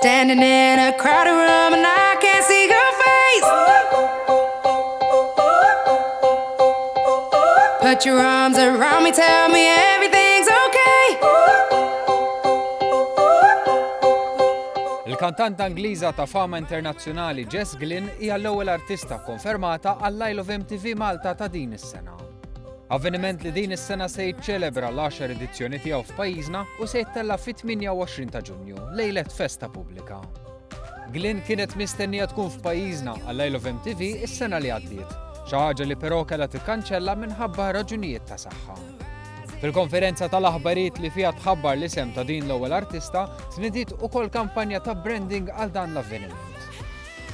Standing in a crowded room and I can't see your face. Put your arms around me, tell me everything's okay. Il-kantanta Ingliża ta' fama internazzjonali Jess Glynne hija l-ewwel artista konfermata għall-Isle of MTV Malta ta' din is-sena. Avveniment li din is-sena se jiċċelebra l-10 edizzjoni tiegħu f'pajjiżna u se jittella fit-28 ta' Ġunju, lejlet festa pubblika. Glynne kienet mistennija tkun f'pajjiżna għall-Isle of MTV is-sena li għaddiet, xi ħaġa li però kellha tikkanċella minħabba raġunijiet ta' saħħa. Fil-konferenza tal-aħbarijiet li fiha tħabbar l-isem ta' din l-ewwel artista, tnediet ukoll kampanja ta' branding għal dan l-avveniment.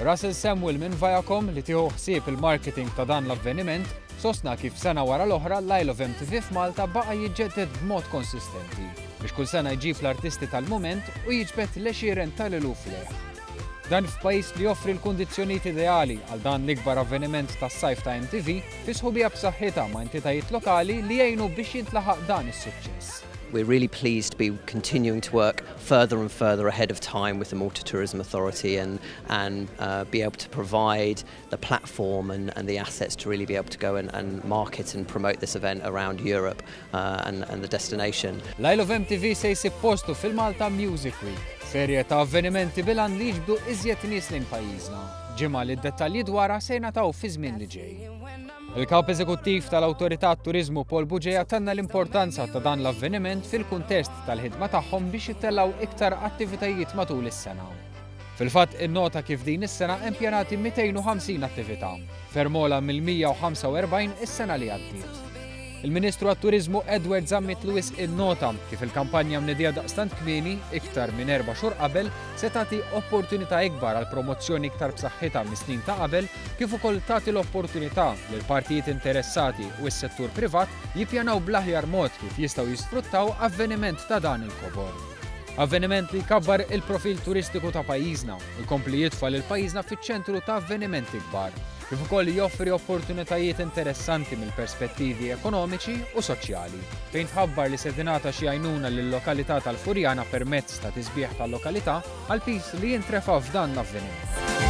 Russell Samuel minn Viacom li tieħu ħsieb il-marketing ta' dan l-avveniment sostna kif sena wara l-oħra l-Isle of MTV f'Malta baqa' jiġġedded b'mod konsistenti biex kull sena jġib l-artisti tal-mument u jiġbed l-għexieren tal-eluf leħ. Dan f'pajjiż li joffri l-kundizzjonijiet ideali għal dan l-ikbar avveniment tas-sajf ta' MTV fi sħubija b'saħħitha ma' entitajiet lokali li jgħinu biex jintlaħaq dan is-suċċess. We're really pleased to be continuing to work further and further ahead of time with the Malta Tourism Authority and be able to provide the platform and the assets to really be able to go and market and promote this event around Europe and the destination. L-Isle of MTV se jsib postu fil-Malta Music Week, serje ta' avvenimenti bilan li jiġbdu iżjed nies lejn pajjiżna. Ġimgħa li d-dettalji dwarha se jingħataw fi żmien li ġej. Il-kap eżekuttiv tal-Awtorita tal-Turizmu Paul Buġeja tanna l-importanza ta' dan l-avveniment fil-kuntest tal-ħidma tagħhom biex jittellaw iktar attivitajiet matul is-sena. Fil-fatt innota kif din is-sena impjanati 250 attività, fermola mill-145 is-sena li għaddiet. Il-Ministru għat-Turizmu Edward Zammit Lewis innota kif il-kampanja mnedija daqstant kmieni iktar minn 4 xhur qabel se tagħti opportunità ikbar għal promozzjoni iktar b'saħħitha mis-snin ta' qabel kif ukoll tagħti l-opportunità lil partijiet interessati u s-settur privat jippjanaw bl-aħjar mod kif jistgħu jisfruttaw avveniment ta' dan il-kobor. Avveniment li jkabbar il-profil turistiku ta' pajjiżna u jkompli jitfal il-pajjiżna fiċ-ċentru ta' avvenimenti kbar, kif ukoll joffri opportunitajiet interessanti mill-perspettivi ekonomiċi u soċjali. Fejn tħabbar li se tingħata xi għajnuna lill-lokalità tal-Furjana permezz ta' tisbieħ tal-lokalità għal pis li jintrefa' f'dan l-avveniment.